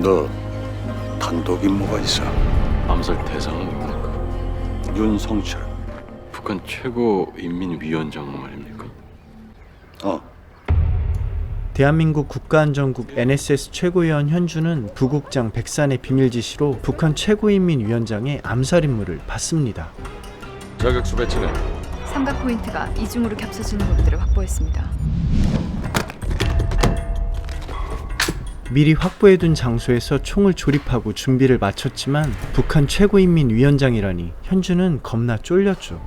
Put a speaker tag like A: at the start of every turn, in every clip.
A: 너 단독 임무가 있어.
B: 암살 대상은 누굽니까?
A: 윤성철.
B: 북한 최고 인민위원장 말입니까?
A: 어.
C: 대한민국 국가안전국 NSS 최고위원 현주는 부국장 백산의 비밀 지시로 북한 최고인민위원장의 암살 임무를 받습니다.
B: 자격수 배치는
D: 삼각 포인트가 이중으로 겹쳐지는 것들을 확보했습니다.
C: 미리 확보해둔 장소에서 총을 조립하고 준비를 마쳤지만 북한 최고인민위원장이라니 현주는 겁나 쫄렸죠.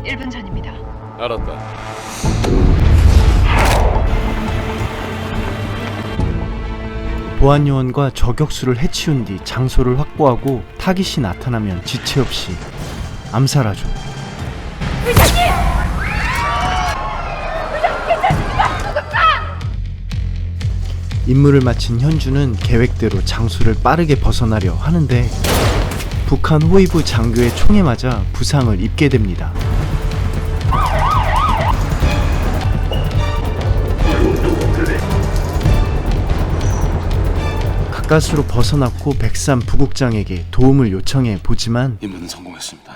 D: 1분 전입니다.
B: 알았다.
C: 보안요원과 저격수를 해치운 뒤 장소를 확보하고 타깃이 나타나면 지체 없이 암살하죠. 임무를 마친 현주는 계획대로 장소를 빠르게 벗어나려 하는데 북한 호위부 장교의 총에 맞아 부상을 입게 됩니다. 가까스로 벗어났고 백산 부국장에게 도움을 요청해 보지만
B: 임무는 성공했습니다.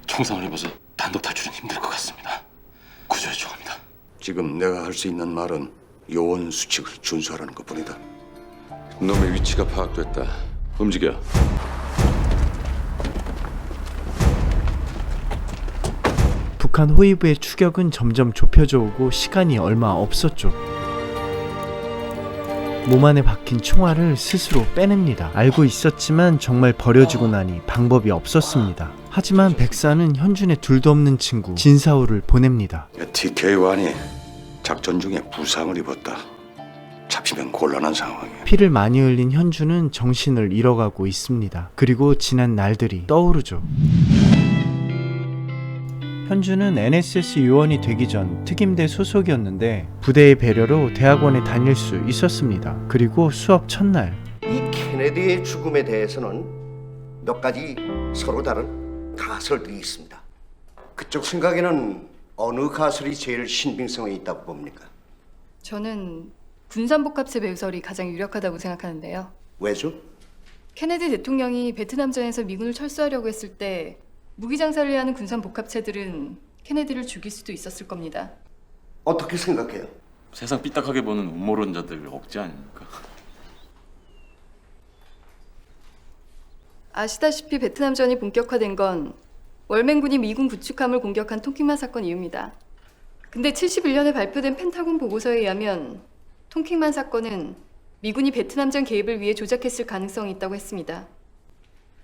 B: 총상을 입어서 단독 탈출은 힘들 것 같습니다. 구조해 주갑니다.
A: 지금 내가 할 수 있는 말은 요원 수칙을 준수하라는 것뿐이다.
B: 놈의 위치가 파악됐다. 움직여.
C: 북한 호위부의 추격은 점점 좁혀져 오고 시간이 얼마 없었죠. 몸 안에 박힌 총알을 스스로 빼냅니다. 알고 있었지만 정말 버려지고 나니 방법이 없었습니다. 하지만 백사는 현준의 둘도 없는 친구 진사우를 보냅니다.
A: TK1이 작전 중에 부상을 입었다. 잡히면 곤란한 상황이야.
C: 피를 많이 흘린 현주는 정신을 잃어가고 있습니다. 그리고 지난 날들이 떠오르죠. 현주는 NSS 요원이 되기 전 특임대 소속이었는데 부대의 배려로 대학원에 다닐 수 있었습니다. 그리고 수업 첫날
E: 이 케네디의 죽음에 대해서는 몇 가지 서로 다른 가설들이 있습니다. 그쪽 생각에는 어느 가설이 제일 신빙성이 있다고 봅니까?
D: 저는 군산복합체 배우설이 가장 유력하다고 생각하는데요.
E: 왜죠?
D: 케네디 대통령이 베트남전에서 미군을 철수하려고 했을 때 무기 장사를 해야 하는 군산복합체들은 케네디를 죽일 수도 있었을 겁니다.
E: 어떻게 생각해요?
B: 세상 삐딱하게 보는 음모론자들 억지 아닙니까?
D: 아시다시피 베트남전이 본격화된 건 월맹군이 미군 구축함을 공격한 통킹만 사건 이후입니다. 근데 71년에 발표된 펜타곤 보고서에 의하면 통킹만 사건은 미군이 베트남전 개입을 위해 조작했을 가능성이 있다고 했습니다.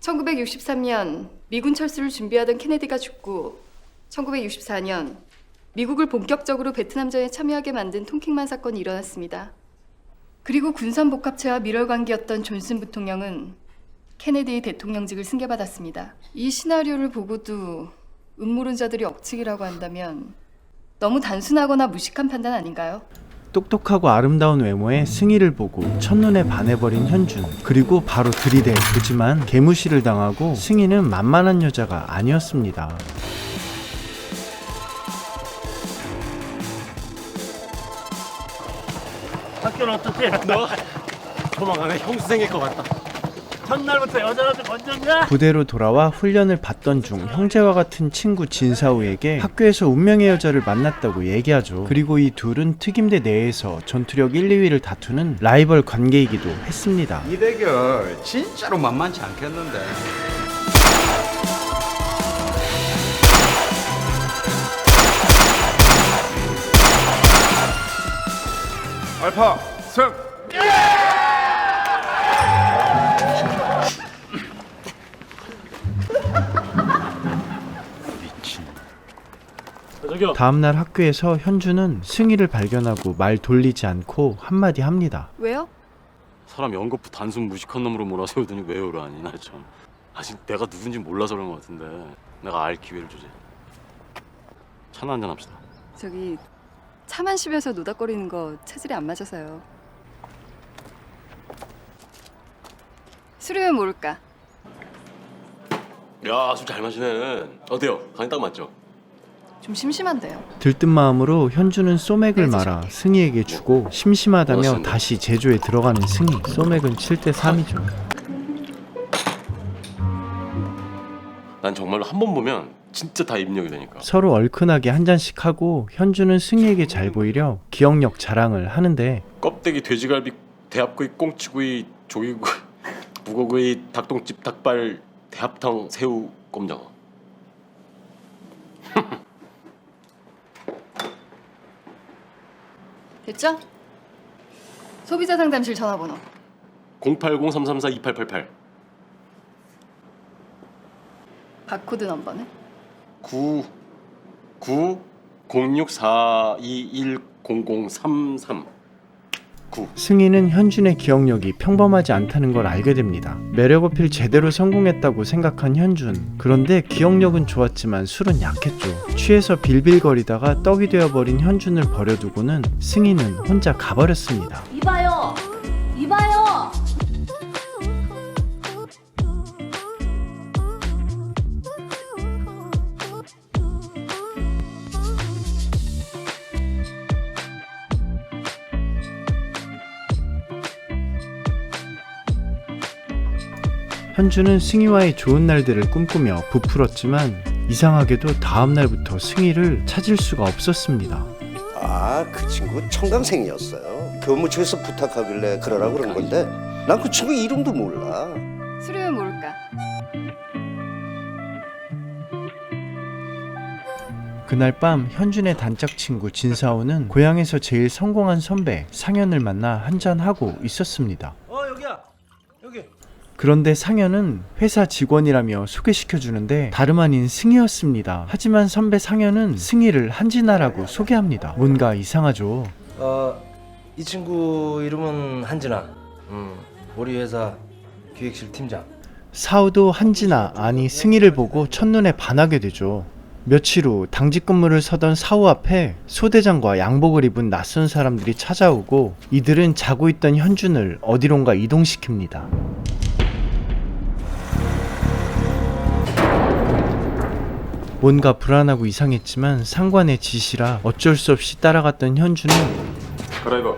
D: 1963년 미군 철수를 준비하던 케네디가 죽고 1964년 미국을 본격적으로 베트남전에 참여하게 만든 통킹만 사건이 일어났습니다. 그리고 군산복합체와 밀월관계였던 존슨 부통령은 케네디의 대통령직을 승계받았습니다. 이 시나리오를 보고도 음모론자들이 억측이라고 한다면 너무 단순하거나 무식한 판단 아닌가요?
C: 똑똑하고 아름다운 외모에 승희를 보고 첫눈에 반해버린 현준. 그리고 바로 들이대 보지만 개무시를 당하고 승희는 만만한 여자가 아니었습니다.
F: 학교는 어떻게? 너 조만간에 형수 생길 것 같다. 첫날부터 여자라도 건졌냐?
C: 부대로 돌아와 훈련을 받던 중 형제와 같은 친구 진사우에게 학교에서 운명의 여자를 만났다고 얘기하죠. 그리고 이 둘은 특임대 내에서 전투력 1, 2위를 다투는 라이벌 관계이기도 했습니다.
G: 이 대결 진짜로 만만치 않겠는데. 알파 승!
F: 저기요.
C: 다음날 학교에서 현주는 승희를 발견하고 말 돌리지 않고 한마디 합니다.
D: 왜요?
B: 사람 연거푸 단순 무식한 놈으로 몰아세우더니 왜 그러니 나 참. 아직 내가 누군지 몰라서 그런 것 같은데 내가 알 기회를 주지. 차나 한잔 합시다.
D: 저기 차만 씹여서 노닥거리는 거 체질이 안 맞아서요. 술이면 모를까.
B: 야, 술 잘 마시네. 어때요? 간이 딱 맞죠?
D: 좀 심심한데요.
C: 들뜬 마음으로 현주는 소맥을
D: 네,
C: 말아 승희에게 주고 심심하다며
B: 고맙습니다.
C: 다시 제조에 들어가는 승희. 소맥은 7대 3이죠.
B: 난 정말로 한 번 보면 진짜 다 입력이 되니까.
C: 서로 얼큰하게 한 잔씩 하고 현주는 승희에게 잘 보이려 기억력 자랑을 하는데
B: 껍데기 돼지갈비 대합구이 꽁치구이 조기구이 북어구이 닭똥집 닭발 대합탕 새우 꼼장어.
D: 됐죠? 소비자 상담실 전화번호.
B: 080-334-2888
D: 바코드 넘버는?
B: 99-06-421-0033 9.
C: 승희는 현준의 기억력이 평범하지 않다는 걸 알게 됩니다. 매력 어필 제대로 성공했다고 생각한 현준. 그런데 기억력은 좋았지만 술은 약했죠. 취해서 빌빌거리다가 떡이 되어버린 현준을 버려두고는 승희는 혼자 가버렸습니다.
H: 이봐요! 이봐요!
C: 현준은 승희와의 좋은 날들을 꿈꾸며 부풀었지만 이상하게도 다음 날부터 승희를 찾을 수가 없었습니다.
E: 아, 그 친구 청강생이었어요. 교무처에서 부탁하길래 그러라 그런 건데 난 그 친구 이름도 몰라.
D: 수료는 모를까?
C: 그날 밤 현준의 단짝 친구 진사오는 고향에서 제일 성공한 선배 상현을 만나 한잔하고 있었습니다.
F: 여기야. 여기.
C: 그런데 상현은 회사 직원이라며 소개시켜주는데 다름 아닌 승희였습니다. 하지만 선배 상현은 승희를 한진아라고 소개합니다. 뭔가 이상하죠.
I: 이 친구 이름은 한진아. 우리 회사 기획실 팀장.
C: 사우도 한진아 아니 승희를 보고 첫눈에 반하게 되죠. 며칠 후 당직 근무를 서던 사우 앞에 소대장과 양복을 입은 낯선 사람들이 찾아오고 이들은 자고 있던 현준을 어디론가 이동시킵니다. 뭔가 불안하고 이상했지만 상관의 지시라 어쩔 수 없이 따라갔던 현준은
B: 드라이버.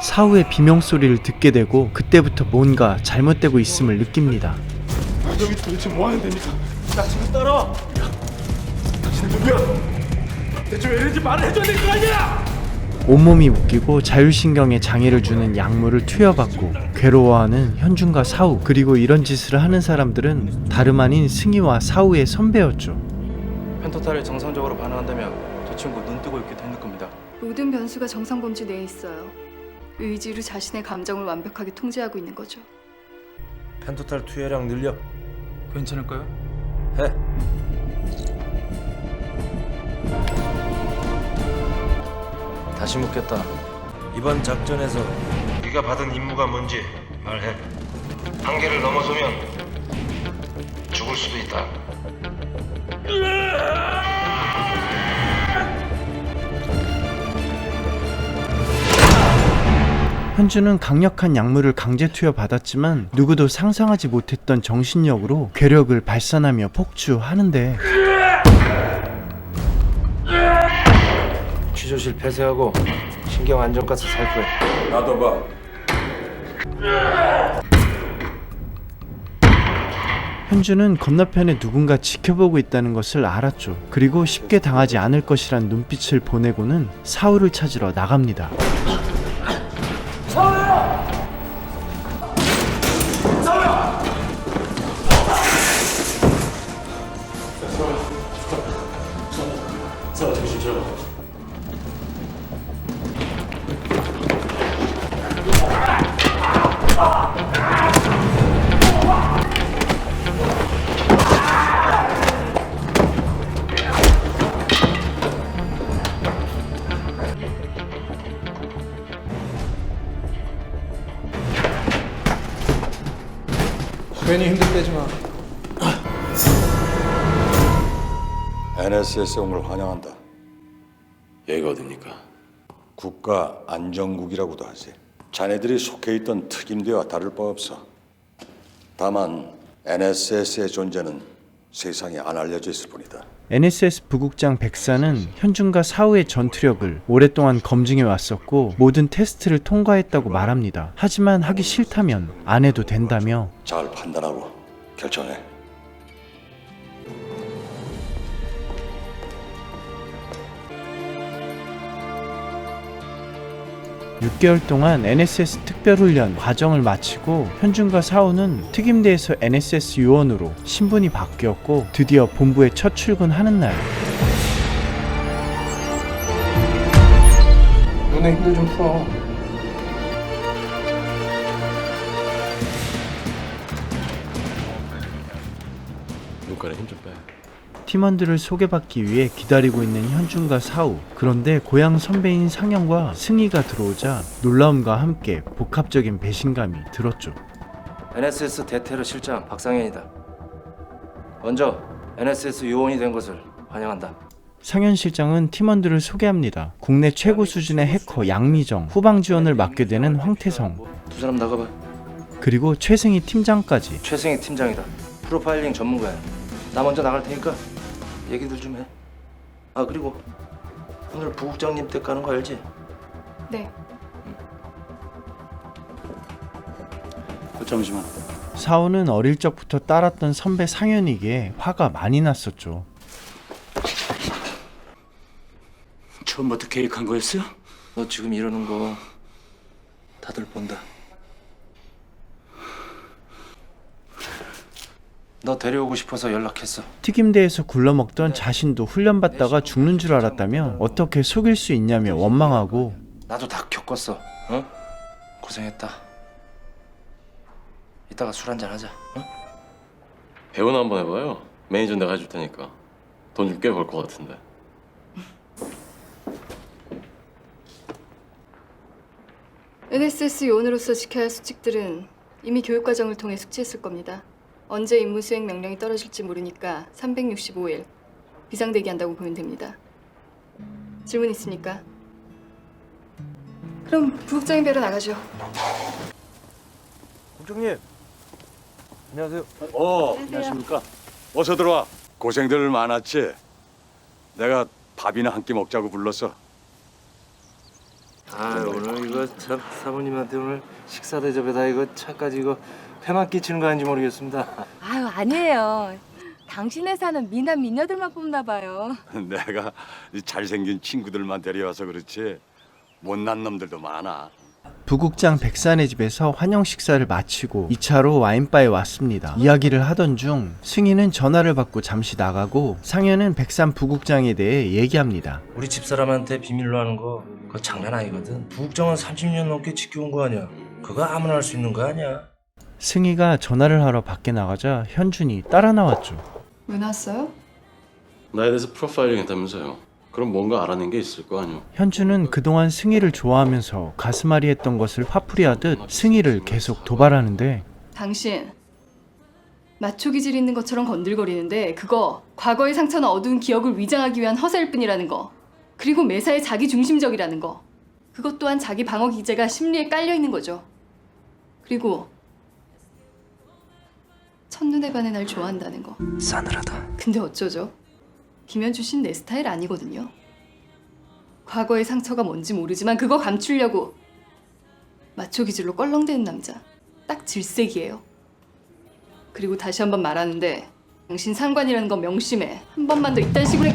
C: 사우의 비명소리를 듣게 되고 그때부터 뭔가 잘못되고 있음을 느낍니다.
F: 여기 도대체 뭐 하는 데니까? 나 지금 따라와. 당신은 누구야? 대체 왜 이런지 말을 해줘야 될 거 아니야?
C: 온몸이 웃기고 자율신경에 장애를 주는 약물을 투여받고 괴로워하는 현준과 사우. 그리고 이런 짓을 하는 사람들은 다름 아닌 승희와 사우의 선배였죠.
I: 펜토탈에 정상적으로 반응한다면 저 친구 눈 뜨고 있게 되는 겁니다.
D: 모든 변수가 정상 범주 내에 있어요. 의지로 자신의 감정을 완벽하게 통제하고 있는 거죠.
I: 펜토탈 투여량 늘려. 괜찮을까요? 해. 다시 묻겠다. 이번 작전에서 네가 받은 임무가 뭔지 말해. 한계를 넘어서면 죽을 수도 있다.
C: 현준은 강력한 약물을 강제 투여받았지만 누구도 상상하지 못했던 정신력으로 괴력을 발산하며 폭주하는데
I: 취조실 폐쇄하고 신경 안정가스 살포해.
G: 나도 봐.
C: 현준은 건너편에 누군가 지켜보고 있다는 것을 알았죠. 그리고 쉽게 당하지 않을 것이란 눈빛을 보내고는 사우를 찾으러 나갑니다.
I: 괜히 힘들 빼지 마.
A: NSS에 온 걸 환영한다.
B: 얘가 어딥니까?
A: 국가안정국이라고도 하지. 자네들이 속해 있던 특임대와 다를 바 없어. 다만 NSS의 존재는 세상에 안 알려져 있을 뿐이다.
C: NSS 부국장 백사는 현준과 사우의 전투력을 오랫동안 검증해 왔었고 모든 테스트를 통과했다고 말합니다. 하지만 하기 싫다면 안 해도 된다며
A: 잘 판단하고 결정해.
C: 육 6개월 동안 NSS 특별훈련 과정을 마치고 현준과 사우는 특임대에서 NSS 요원으로 신분이 바뀌었고 드디어 본부에 첫 출근하는 날.
F: 눈에 힘들 좀 풀어.
B: 눈가에 힘 좀 빼.
C: 팀원들을 소개받기 위해 기다리고 있는 현준과 사우. 그런데 고향 선배인 상현과 승희가 들어오자 놀라움과 함께 복합적인 배신감이 들었죠.
I: NSS 대테러 실장 박상현이다. 먼저 NSS 요원이 된 것을 환영한다.
C: 상현 실장은 팀원들을 소개합니다. 국내 최고 수준의 해커 양미정, 후방 지원을 맡게 되는 황태성,
I: 두 사람 나가봐.
C: 그리고 최승희 팀장까지.
I: 최승희 팀장이다. 프로파일링 전문가야. 나 먼저 나갈 테니까 얘기들 좀 해. 아 그리고 오늘 부국장님 댁 가는 거 알지?
D: 네.
B: 잠시만.
C: 사우는 어릴 적부터 따랐던 선배 상현이기에 화가 많이 났었죠.
B: 처음부터 계획한 거였어요?
I: 너 지금 이러는 거 다들 본다. 너 데려오고 싶어서 연락했어.
C: 튀김대에서 굴러먹던 자신도 훈련받다가 죽는 줄 알았다며 어떻게 속일 수 있냐며 원망하고,
I: 나도 다 겪었어. 어? 고생했다. 이따가 술 한잔 하자. 어?
B: 배우나 한번 해봐요. 매니저 내가 해줄 테니까. 돈 좀 꽤 벌 것 같은데.
D: NSS 요원으로서 지켜야 할 수칙들은 이미 교육과정을 통해 숙지했을 겁니다. 언제 임무 수행 명령이 떨어질지 모르니까 365일 비상대기한다고 보면 됩니다. 질문 있습니까? 그럼 부국장님 뵈러 나가죠.
I: 국장님. 안녕하세요.
B: 안녕하십니까.
A: 어서 들어와. 고생들 많았지? 내가 밥이나 한 끼 먹자고 불렀어.
I: 아 오늘 이거 참 사모님한테 오늘 식사 대접에다 이거 차까지 이거 패만 끼치는 거 아닌지 모르겠습니다.
H: 아유 아니에요. 당신 회사는 미남 미녀들만 뽑나 봐요.
A: 내가 잘생긴 친구들만 데려와서 그렇지 못난 놈들도 많아.
C: 부국장 백산의 집에서 환영 식사를 마치고 2차로 와인바에 왔습니다. 이야기를 하던 중 승희는 전화를 받고 잠시 나가고 상현은 백산 부국장에 대해 얘기합니다.
I: 우리 집사람한테 비밀로 하는 거 그거 장난 아니거든. 부국장은 30년 넘게 지켜온 거 아니야. 그거 아무나 할 수 있는 거 아니야.
C: 승희가 전화를 하러 밖에 나가자 현준이 따라 나왔죠.
D: 왜 나왔어요?
B: 나에 대해서 프로파일링 했다면서요. 그럼 뭔가 알아낸 게 있을 거 아니오.
C: 현준은 그동안 승희를 좋아하면서 가슴앓이 했던 것을 화풀이하듯 승희를 계속 도발하는데,
D: 당신 마초기질 있는 것처럼 건들거리는데 그거 과거의 상처나 어두운 기억을 위장하기 위한 허세일 뿐이라는 거. 그리고 매사에 자기 중심적이라는 거. 그것 또한 자기 방어 기제가 심리에 깔려 있는 거죠. 그리고 첫눈에 반해 날 좋아한다는 거.
I: 싸늘하다.
D: 근데 어쩌죠? 김현주 씨는 내 스타일 아니거든요. 과거의 상처가 뭔지 모르지만 그거 감추려고 마초 기질로 껄렁대는 남자. 딱 질색이에요. 그리고 다시 한번 말하는데 당신 상관이라는 거 명심해. 한 번만 더 이딴 식으로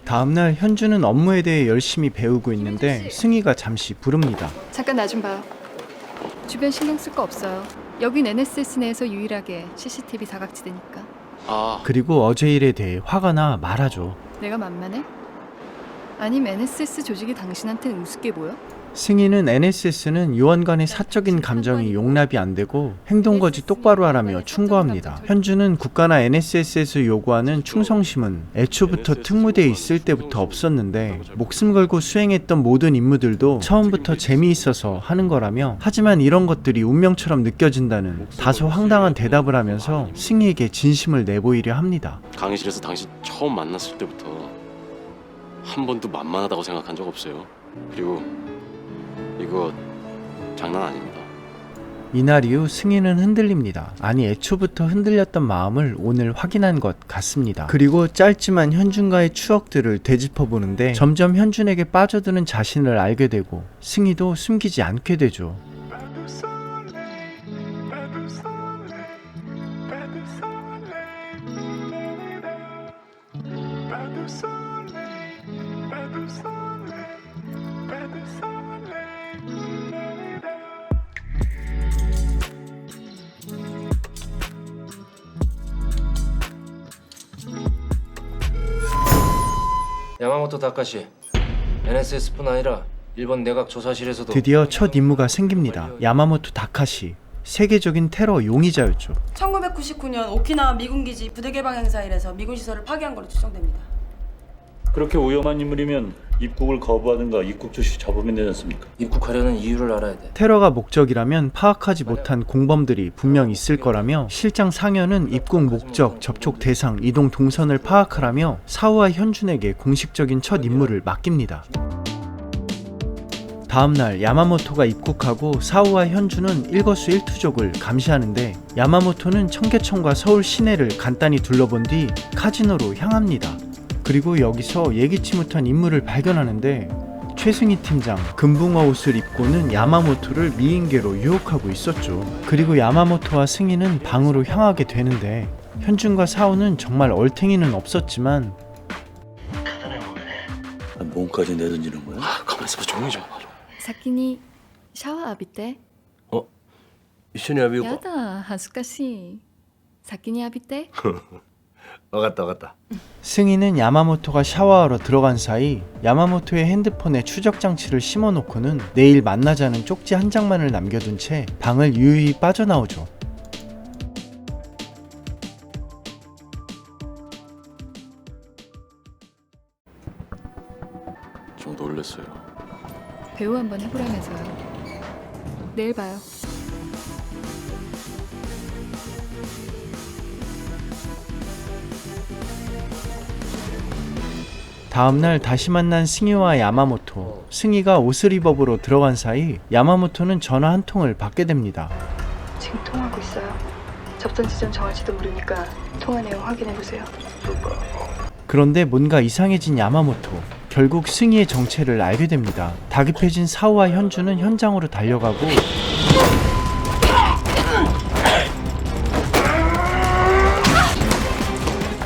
C: 다음날 현준은 업무에 대해 열심히 배우고 있는데 승희가 잠시 부릅니다.
D: 잠깐 나 좀 봐요. 주변 신경 쓸 거 없어요. 여긴 NSS 내에서 유일하게 CCTV 사각지대니까.
B: 아,
C: 그리고 어제 일에 대해 화가 나 말하죠.
D: 내가 만만해? 아님 NSS 조직이 당신한테는 우습게 보여?
C: 승희는 NSS는 요원 간의 사적인 감정이 용납이 안 되고 행동거지 똑바로 하라며 충고합니다. 현주는 국가나 NSS에서 요구하는 충성심은 애초부터 특무대에 있을 때부터 없었는데 목숨 걸고 수행했던 모든 임무들도 처음부터 재미있어서 하는 거라며, 하지만 이런 것들이 운명처럼 느껴진다는 다소 황당한 대답을 하면서 승희에게 진심을 내보이려 합니다.
B: 강의실에서 당신 처음 만났을 때부터 한 번도 만만하다고 생각한 적 없어요. 그리고 이거 장난 아닙니다.
C: 이날 이후 승희는 흔들립니다. 아니, 애초부터 흔들렸던 마음을 오늘 확인한 것 같습니다. 그리고 짧지만 현준과의 추억들을 되짚어보는데 점점 현준에게 빠져드는 자신을 알게 되고 승희도 숨기지 않게 되죠.
I: 야마모토 다카시, NSS뿐 아니라 일본 내각 조사실에서도
C: 드디어 첫 임무가 생깁니다. 야마모토 다카시, 세계적인 테러 용의자였죠.
J: 1999년 오키나와 미군기지 부대 개방 행사일에서 미군 시설을 파괴한 걸로 추정됩니다.
F: 그렇게 위험한 인물이면 입국을 거부하든가 입국 조치 잡으면 되지 않습니까?
I: 입국하려는 이유를 알아야 돼.
C: 테러가 목적이라면 파악하지 못한 공범들이 분명 있을 거라며 실장 상현은 입국 목적, 접촉 대상, 이동 동선을 파악하라며 사우와 현준에게 공식적인 첫 임무를 맡깁니다. 다음날 야마모토가 입국하고 사우와 현준은 일거수일투족을 감시하는데 야마모토는 청계천과 서울 시내를 간단히 둘러본 뒤 카지노로 향합니다. 그리고 여기서 예기치 못한 인물을 발견하는데 최승희 팀장, 금붕어 옷을 입고는 야마모토를 미인계로 유혹하고 있었죠. 그리고 야마모토와 승희는 방으로 향하게 되는데 현준과 사우는 정말 얼탱이는 없었지만
F: 몸까지 내던지는 거야?
B: 가만히 있어봐. 조용히 좀 해봐.
D: 先にシャワー浴びて。
I: 一緒に浴びよう
D: や
I: か。
D: だ、恥ずかしい。先に浴びて。
I: わかったわかった。
C: 승희는 야마모토가 샤워하러 들어간 사이 야마모토의 핸드폰에 추적 장치를 심어놓고는 내일 만나자는 쪽지 한 장만을 남겨둔 채 방을 유유히 빠져나오죠.
B: 좀 놀랬어요.
D: 배우 한번 해보라면서요. 내일 봐요.
C: 다음날 다시 만난 승희와 야마모토. 승희가 옷을 입어보러 들어간 사이 야마모토는 전화 한 통을 받게 됩니다.
D: 지금 통화하고 있어요. 접선 지점 정할지도 모르니까 통화 내용 확인해보세요.
C: 그런데 뭔가 이상해진 야마모토. 결국 승희의 정체를 알게 됩니다. 다급해진 사우와 현주는 현장으로 달려가고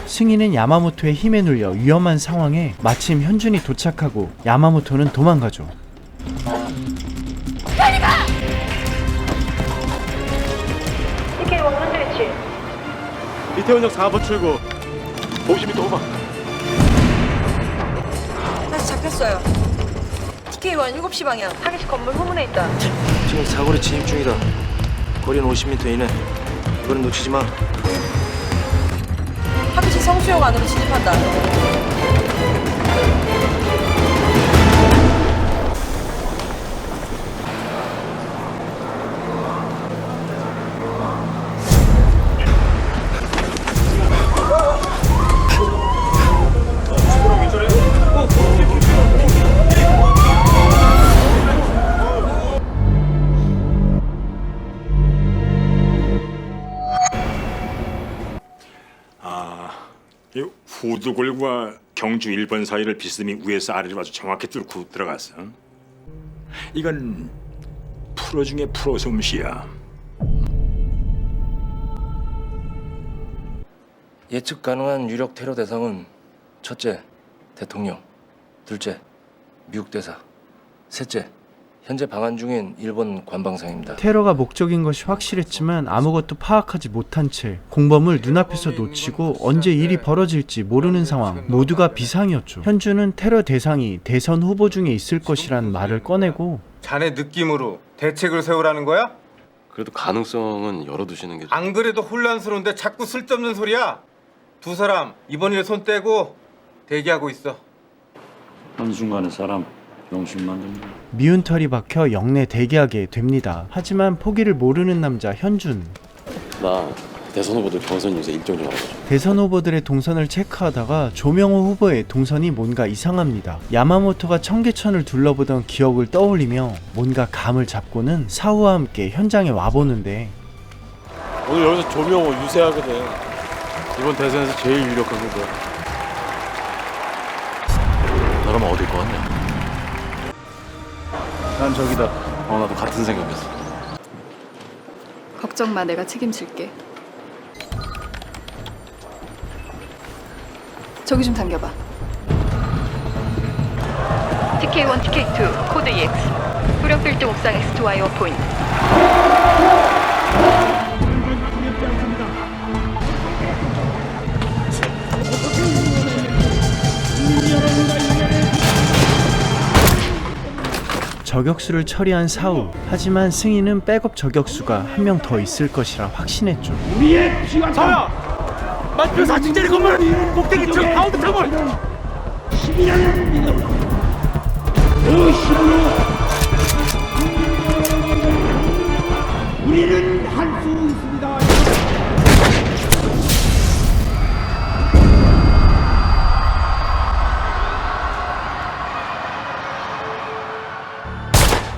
C: 승희는 야마모토의 힘에 눌려 위험한 상황에 마침 현준이 도착하고 야마모토는 도망가죠. 빨리 가!
J: TK1 현재 위치.
F: 이태원역 4번 출구 50m 후방.
J: 다시 잡혔어요. TK1 7시 방향. 타깃이 건물 후문에 있다.
I: 지금 사거리 진입 중이다. 거리는 50m 이내. 이번엔 놓치지 마.
J: 타깃이 성수역 안으로 진입한다.
K: 이 후두골과 경주 1번 사이를 비스듬히 위에서 아래로 아주 정확히 뚫고 들어갔어. 이건 프로 중에 프로 솜씨야.
I: 예측 가능한 유력 테러 대상은 첫째, 대통령. 둘째, 미국 대사. 셋째, 현재 방한 중인 일본 관방상입니다.
C: 테러가 목적인 것이 확실했지만 아무것도 파악하지 못한 채 공범을 눈앞에서 놓치고 언제 일이 벌어질지 모르는 상황. 모두가 비상이었죠. 현주는 테러 대상이 대선 후보 중에 있을 것이란 말을 꺼내고
L: 자네 느낌으로 대책을 세우라는 거야?
B: 그래도 가능성은 열어두시는 게 좀...
L: 안 그래도 혼란스러운데 자꾸 쓸데없는 소리야. 두 사람 이번 일 손 떼고 대기하고 있어.
K: 한순간에 사람 병신 만듭니다.
C: 미운 털이 박혀 영내 대기하게 됩니다. 하지만 포기를 모르는 남자 현준.
B: 나 대선 후보들 경선 요새 일정 좀 알아보자.
C: 대선 후보들의 동선을 체크하다가 조명호 후보의 동선이 뭔가 이상합니다. 야마모토가 청계천을 둘러보던 기억을 떠올리며 뭔가 감을 잡고는 사우와 함께 현장에 와보는데
B: 오늘 여기서 조명호 유세하게 돼. 이번 대선에서 제일 유력한 후보야. 너라면 어딜 것 같냐? 난 저기다. 나도 같은 생각이었어.
D: 걱정 마, 내가 책임질게. 저기 좀 당겨봐.
J: TK1, TK2, 코드 EX. 후력 빌드 옥상 X2Y와 포인트.
C: 저격수를 처리한 사우. 하지만 승희는 백업 저격수가 한 명 더 있을 것이라 확신했죠.
F: 우리의 귀한 사야! 마표 4층짜리 건물! 꼭대기 층 가운데 창문! 힘이라는 믿음! 그 힘으로 우리는 할 수 있습니다!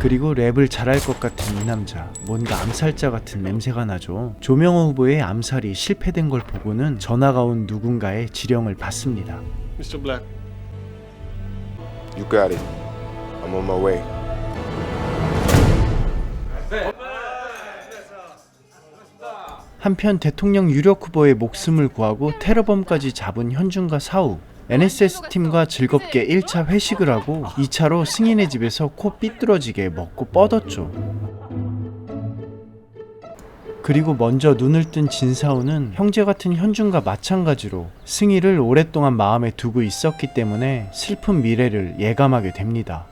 C: 그리고 랩을 잘할 것 같은 이 남자, 뭔가 암살자 같은 냄새가 나죠. 조명호 후보의 암살이 실패된 걸 보고는 전화가 온 누군가의 지령을 받습니다.
F: Mr. Black.
G: You got it. I'm on my way.
C: 한편 대통령 유력 후보의 목숨을 구하고 테러범까지 잡은 현준과 사우. NSS팀과 즐겁게 1차 회식을 하고 2차로 승인의 집에서 코 삐뚤어지게 먹고 뻗었죠. 그리고 먼저 눈을 뜬 진사우는 형제 같은 현준과 마찬가지로 승희를 오랫동안 마음에 두고 있었기 때문에 슬픈 미래를 예감하게 됩니다.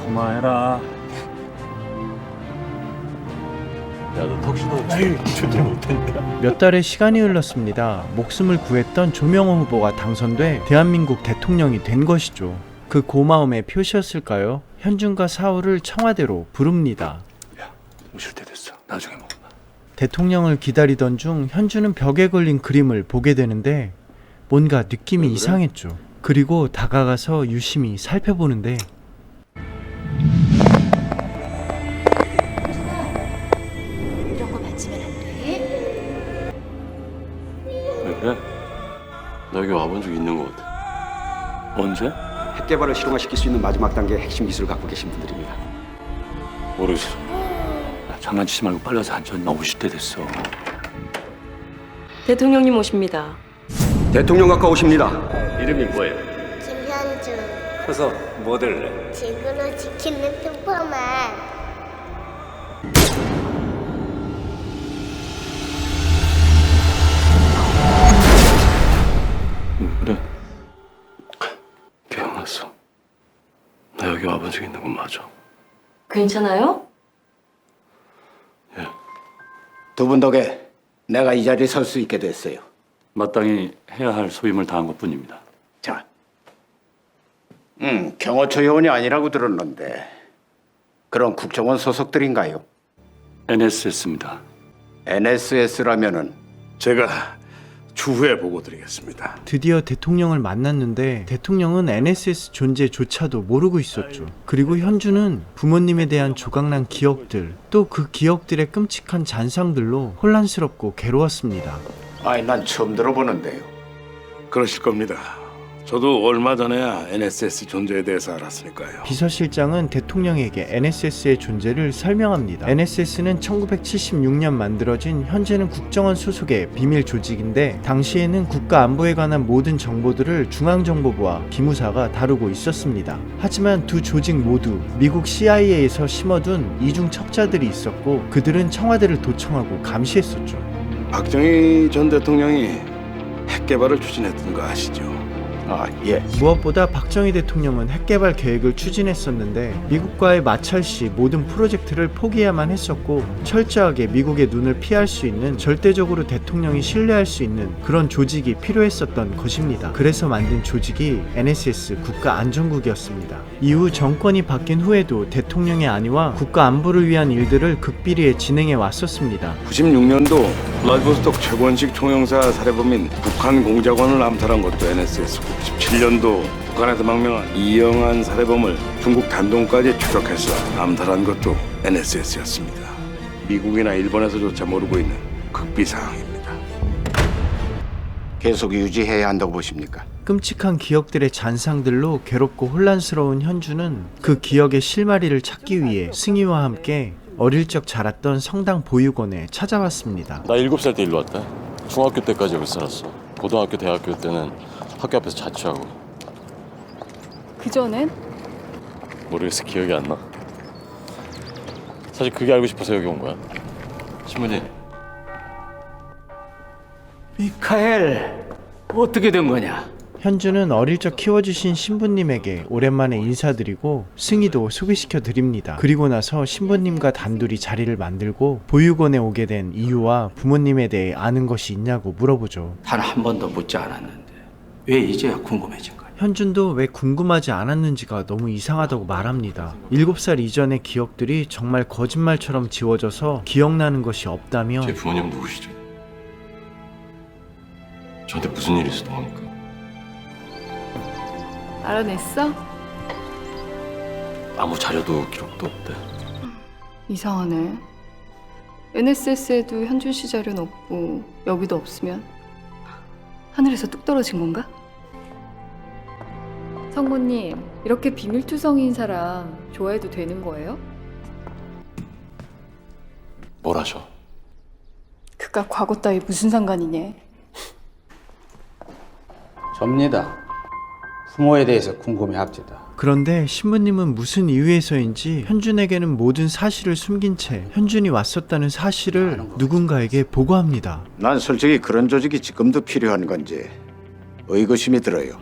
K: 그만해라.
B: 야, 너 턱시도 제대로 못했네.
C: 몇 달의 시간이 흘렀습니다. 목숨을 구했던 조명호 후보가 당선돼 대한민국 대통령이 된 것이죠. 그 고마움의 표시였을까요? 현준과 사우를 청와대로 부릅니다.
K: 야, 오실 때 됐어. 나중에 먹어.
C: 대통령을 기다리던 중 현준은 벽에 걸린 그림을 보게 되는데 뭔가 느낌이 이상했죠. 그리고 다가가서 유심히 살펴보는데
J: 이런 거 만지면 안 돼.
B: 왜 그래? 나 여기 와본 적 있는 것 같아. 언제?
M: 핵 개발을 실용화시킬 수 있는 마지막 단계의 핵심 기술을 갖고 계신 분들입니다.
B: 모르겠어.
K: 장난치지 말고 빨리 와서 앉아. 나 오실 때 됐어.
J: 대통령님 오십니다.
M: 대통령 각하 오십니다.
K: 이름이 뭐예요?
N: 김현주.
K: 커서 뭐 될래?
N: 지구를 지키는 슈퍼맨.
B: 그래? 기억났어. 나 여기 와본 적 있는 건 맞아.
J: 괜찮아요?
B: 예.
M: 두 분 덕에 내가 이 자리에 설 수 있게 됐어요.
K: 마땅히 해야 할 소임을 다한 것뿐입니다.
M: 자, 경호처 요원이 아니라고 들었는데 그런 국정원 소속들인가요?
K: NSS입니다.
M: NSS라면은
G: 제가 추후에 보고 드리겠습니다.
C: 드디어 대통령을 만났는데 대통령은 NSS 존재조차도 모르고 있었죠. 그리고 현주는 부모님에 대한 조각난 기억들, 또 그 기억들의 끔찍한 잔상들로 혼란스럽고 괴로웠습니다.
M: 아이 난 처음 들어보는데요.
G: 그러실 겁니다.
O: 저도 얼마 전에야 NSS 존재에 대해서 알았으니까요.
C: 비서실장은 대통령에게 NSS의 존재를 설명합니다. NSS는 1976년 만들어진 현재는 국정원 소속의 비밀 조직인데 당시에는 국가 안보에 관한 모든 정보들을 중앙정보부와 기무사가 다루고 있었습니다. 하지만 두 조직 모두 미국 CIA에서 심어둔 이중 첩자들이 있었고 그들은 청와대를 도청하고 감시했었죠.
O: 박정희 전 대통령이 핵 개발을 추진했던 거 아시죠?
C: 무엇보다 박정희 대통령은 핵개발 계획을 추진했었는데 미국과의 마찰 시 모든 프로젝트를 포기해야만 했었고 철저하게 미국의 눈을 피할 수 있는 절대적으로 대통령이 신뢰할 수 있는 그런 조직이 필요했었던 것입니다. 그래서 만든 조직이 NSS 국가안전국이었습니다. 이후 정권이 바뀐 후에도 대통령의 안위와 국가 안보를 위한 일들을 극비리에 진행해 왔었습니다.
O: 96년도 블라디보스톡 최고원식 총영사 살해범인 북한 공작원을 암살한 것도 NSS고 17년도 북한에서 망명한 이영한 살해범을 중국 단동까지 추적해서 암살한 것도 NSS였습니다. 미국이나 일본에서조차 모르고 있는 극비 상황입니다.
M: 계속 유지해야 한다고 보십니까?
C: 끔찍한 기억들의 잔상들로 괴롭고 혼란스러운 현주는 그 기억의 실마리를 찾기 위해 승희와 함께 어릴 적 자랐던 성당 보육원에 찾아왔습니다.
B: 나 7살 때 일로 왔다. 중학교 때까지 여기 살았어. 고등학교, 대학교 때는 학교 앞에서 자취하고.
D: 그전엔?
B: 모르겠어. 기억이 안 나. 사실 그게 알고 싶어서 여기 온 거야. 신부님.
M: 미카엘, 어떻게 된 거냐?
C: 현주는 어릴 적 키워주신 신부님에게 오랜만에 인사드리고 승희도 소개시켜 드립니다. 그리고 나서 신부님과 단둘이 자리를 만들고 보육원에 오게 된 이유와 부모님에 대해 아는 것이 있냐고 물어보죠.
M: 단 한 번도 묻지 않았는데 왜 이제야 궁금해진 거야?
C: 현준도 왜 궁금하지 않았는지가 너무 이상하다고 말합니다. 7살 이전의 기억들이 정말 거짓말처럼 지워져서 기억나는 것이 없다며
B: 제 부모님은 누구시죠? 저한테 무슨 일이 있어도 합니까?
D: 알아냈어?
B: 아무 자료도 기록도 없대.
D: 이상하네. NSS에도 현준 씨 자료는 없고 여기도 없으면 하늘에서 뚝 떨어진 건가? 성모님, 이렇게 비밀투성이인 사람 좋아해도 되는 거예요?
B: 뭘 하셔?
D: 그깟 과거 따위 무슨 상관이냐?
M: 접니다. 부모에 대해서 궁금해합니다.
C: 그런데 신부님은 무슨 이유에서인지 현준에게는 모든 사실을 숨긴 채 현준이 왔었다는 사실을 누군가에게 보고합니다.
M: 난 솔직히 그런 조직이 지금도 필요한 건지 의구심이 들어요.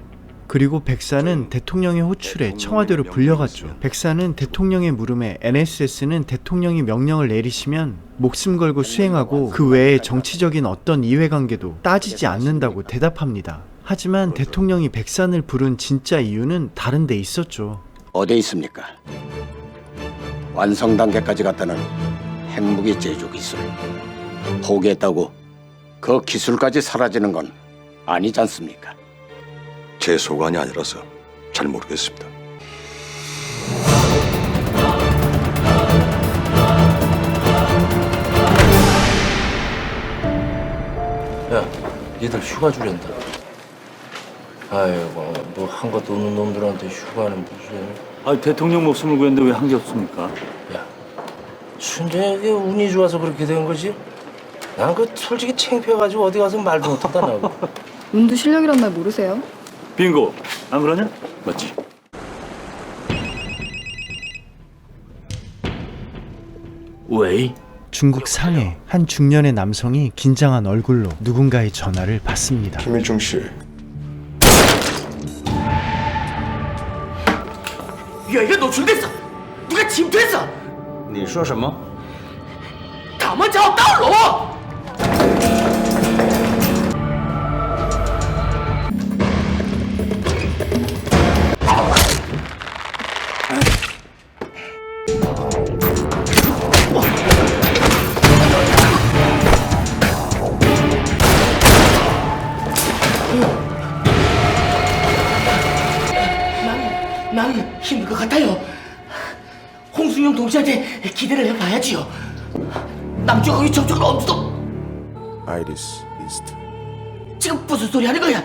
C: 그리고 백사는 대통령의 호출에 청와대로 불려갔죠. 백사는 대통령의 물음에 NSS는 대통령이 명령을 내리시면 목숨 걸고 수행하고 그 외에 정치적인 어떤 이해관계도 따지지 않는다고 대답합니다. 하지만 대통령이 백산을 부른 진짜 이유는 다른 데 있었죠.
M: 어디에 있습니까? 완성 단계까지 갔다는 핵무기 제조 기술. 포기했다고 그 기술까지 사라지는 건 아니지 않습니까?
A: 제 소관이 아니라서 잘 모르겠습니다.
I: 야, 얘들 휴가 주련다. 아이고, 뭐 한 것도 없는 놈들한테 휴가는 무슨...
F: 아, 대통령 목숨을 구했는데 왜 한 게 없습니까?
I: 야, 춘재에게 운이 좋아서 그렇게 된 거지? 난 그 솔직히 창피해가지고 어디 가서 말도 못하다 나고.
D: 운도 실력이란 말 모르세요?
F: 빙고, 안 그러냐?
B: 맞지?
F: 왜?
C: 중국 상해 한 중년의 남성이 긴장한 얼굴로 누군가의 전화를 받습니다.
G: 김일중 씨.
F: 야, 이거 노출됐어! 누가 침투했어!
M: 你说什么?
F: 他们找到了！
P: 난 힘들 것 같아요. 홍순영 동지한테 기대를 해봐야지요. 남쪽하고 저쪽으로 엄청.
G: 아이리스 이스트.
P: 지금 무슨 소리 하는 거야?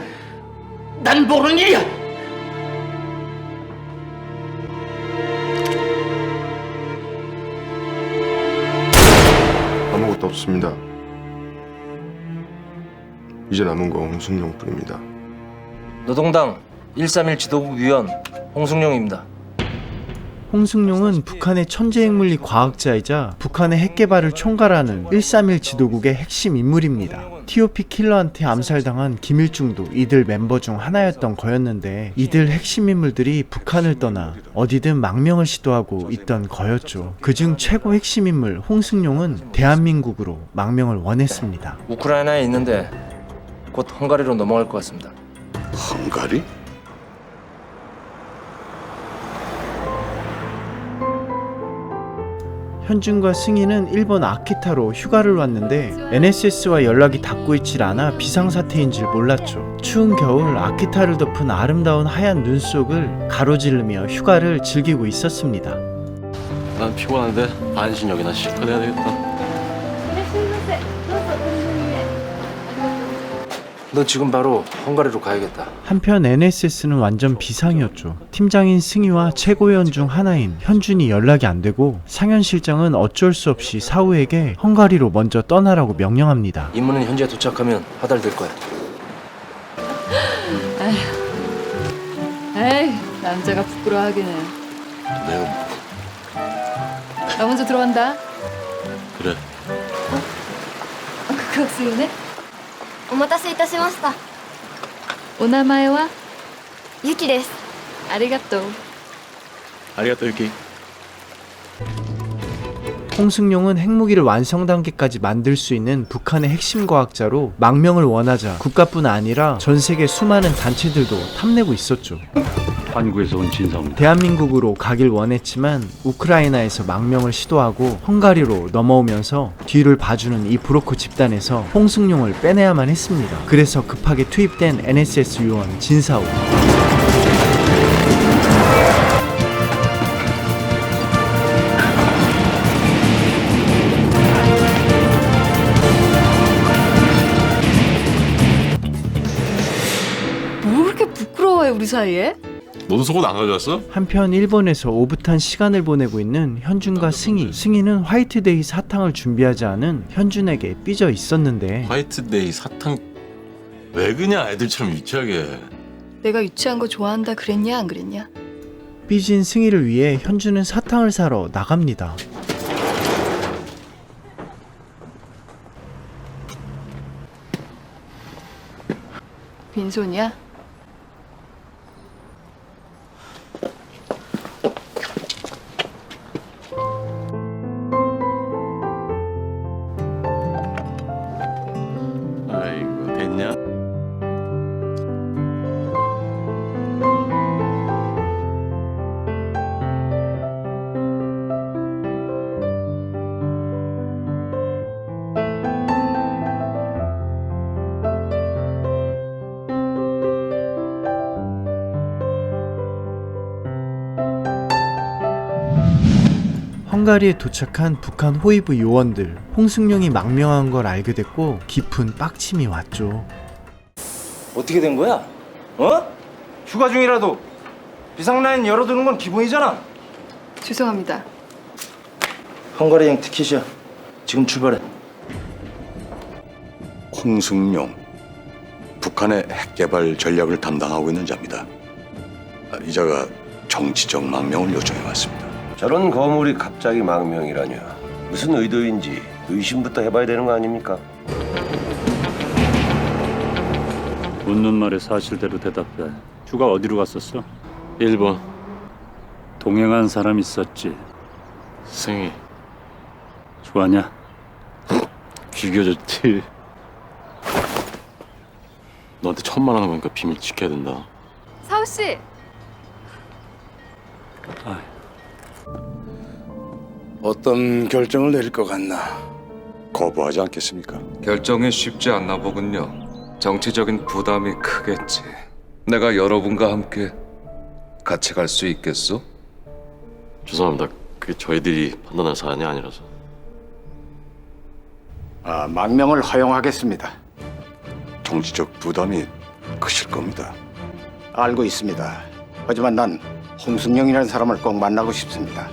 P: 난 모르는 일이야.
G: 아무것도 없습니다. 이제 남은 거 홍승용뿐입니다.
I: 노동당 131 지도부 위원 홍승용입니다.
C: 홍승용은 북한의 천재핵물리 과학자이자 북한의 핵개발을 총괄하는 131 지도국의 핵심 인물입니다. TOP 킬러한테 암살당한 김일중도 이들 멤버 중 하나였던 거였는데 이들 핵심 인물들이 북한을 떠나 어디든 망명을 시도하고 있던 거였죠. 그중 최고 핵심 인물 홍승용은 대한민국으로 망명을 원했습니다.
I: 우크라이나에 있는데 곧 헝가리로 넘어갈 것 같습니다.
O: 헝가리?
C: 현준과 승희는 일본 아키타로 휴가를 왔는데 NSS와 연락이 닿고 있질 않아 비상사태인 줄 몰랐죠. 추운 겨울 아키타를 덮은 아름다운 하얀 눈 속을 가로지르며 휴가를 즐기고 있었습니다.
B: 난 피곤한데 반신욕이나 실컷 해야 되겠다.
I: 너 지금 바로 헝가리로 가야겠다.
C: 한편 NSS는 완전 비상이었죠. 팀장인 승희와 최고위원 중 하나인 현준이 연락이 안 되고 상현 실장은 어쩔 수 없이 사우에게 헝가리로 먼저 떠나라고 명령합니다.
I: 임무는 현지에 도착하면 하달될 거야.
D: 에이, 남자가 부끄러워하기는.
B: 내가
D: 나 먼저 들어간다.
B: 그래.
D: 그 학생이네?
N: お待たせいたしました。
D: お名前は？
N: ゆきです。
D: ありがとう。
B: 아리가또 유키.
C: 홍승용은 핵무기를 완성 단계까지 만들 수 있는 북한의 핵심 과학자로 망명을 원하자 국가뿐 아니라 전 세계 수많은 단체들도 탐내고 있었죠.
A: 한국에서 온 진사입니다.
C: 대한민국으로 가길 원했지만 우크라이나에서 망명을 시도하고 헝가리로 넘어오면서 뒤를 봐주는 이 브로커 집단에서 홍승용을 빼내야만 했습니다. 그래서 급하게 투입된 NSS 요원 진사오.
D: 뭐 그렇게 부끄러워해 우리 사이에?
B: 너도 속옷 안 가져왔어?
C: 한편 일본에서 오붓한 시간을 보내고 있는 현준과 승희. 승희는 화이트데이 사탕을 준비하지 않은 현준에게 삐져 있었는데
B: 화이트데이 사탕 왜 그냥 애들처럼 유치하게.
D: 내가 유치한 거 좋아한다 그랬냐 안 그랬냐?
C: 삐진 승희를 위해 현준은 사탕을 사러 나갑니다.
D: 빈손이야?
B: 아이고 됐냐?
C: 헝가리에 도착한 북한 호위부 요원들. 홍승용이 망명한 걸 알게 됐고 깊은 빡침이 왔죠.
I: 어떻게 된 거야? 어? 휴가 중이라도 비상라인 열어두는 건 기본이잖아.
D: 죄송합니다.
I: 헝가리행 티켓이야. 지금 출발해.
A: 홍승용, 북한의 핵개발 전략을 담당하고 있는 자입니다. 이 자가 정치적 망명을 요청해 왔습니다.
Q: 저런 거물이 갑자기 망명이라뇨. 무슨 의도인지 의심부터 해봐야 되는 거 아닙니까?
R: 묻는 말에 사실대로 대답해. 휴가 어디로 갔었어?
B: 일본.
R: 동행한 사람 있었지?
B: 승희.
R: 좋아하냐?
B: 죽여줬지. 너한테 천만 원 거니까 비밀 지켜야 된다.
D: 사우 씨.
O: 어떤 결정을 내릴 것 같나?
A: 거부하지 않겠습니까?
S: 결정이 쉽지 않나 보군요. 정치적인 부담이 크겠지. 내가 여러분과 함께 같이 갈 수 있겠소?
B: 죄송합니다. 그게 저희들이 판단할 사안이 아니라서.
M: 망명을 허용하겠습니다.
A: 정치적 부담이 크실 겁니다.
M: 알고 있습니다. 하지만 난 홍승용이라는 사람을 꼭 만나고 싶습니다.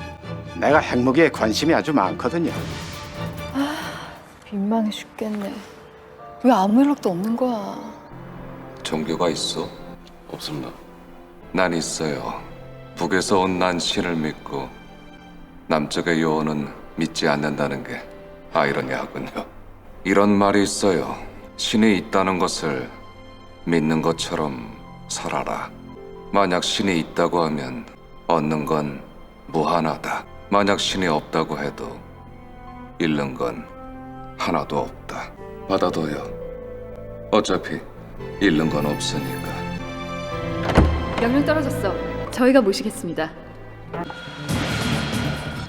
M: 내가 핵무기에 관심이 아주 많거든요.
D: 민망해 죽겠네. 왜 아무 연락도 없는 거야?
S: 종교가 있어?
B: 없습니다.
S: 난 있어요. 북에서 온 난 신을 믿고 남쪽의 요원은 믿지 않는다는 게 아이러니하군요. 이런 말이 있어요. 신이 있다는 것을 믿는 것처럼 살아라. 만약 신이 있다고 하면 얻는 건 무한하다. 만약 신이 없다고 해도 잃는 건 하나도 없다. 받아둬요. 어차피 잃는 건 없으니까.
D: 명령 떨어졌어. 저희가 모시겠습니다.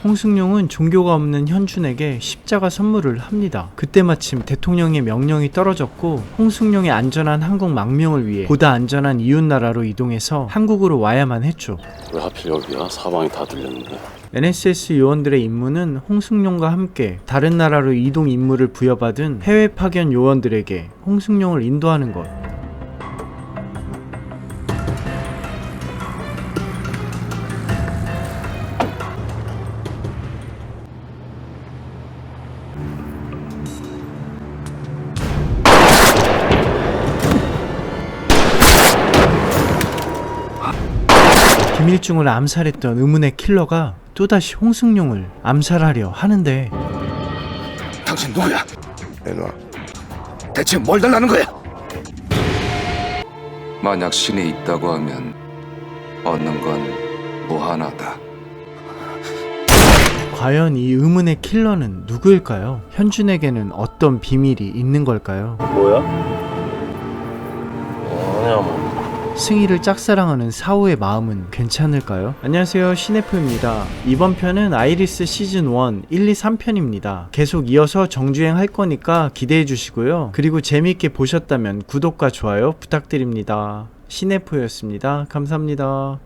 C: 홍승용은 종교가 없는 현준에게 십자가 선물을 합니다. 그때 마침 대통령의 명령이 떨어졌고 홍승용의 안전한 한국 망명을 위해 보다 안전한 이웃나라로 이동해서 한국으로 와야만 했죠.
B: 왜 하필 여기야? 사방이 다 들렸는데.
C: NSS 요원들의 임무는 홍승용과 함께 다른 나라로 이동 임무를 부여받은 해외 파견 요원들에게 홍승용을 인도하는 것. 김일중을 암살했던 의문의 킬러가 또다시 홍승용을 암살하려 하는데
M: 당신 누구야? 내놔. 대체 뭘 달라는 거야?
S: 만약 신이 있다고 하면 얻는 건 무한하다.
C: 과연 이 의문의 킬러는 누구일까요? 현준에게는 어떤 비밀이 있는 걸까요?
B: 뭐야? 아니야 뭐.
C: 승희를 짝사랑하는 사우의 마음은 괜찮을까요? 안녕하세요, 시네프입니다. 이번 편은 아이리스 시즌1 1, 2, 3편입니다. 계속 이어서 정주행 할 거니까 기대해 주시고요. 그리고 재미있게 보셨다면 구독과 좋아요 부탁드립니다. 시네프였습니다. 감사합니다.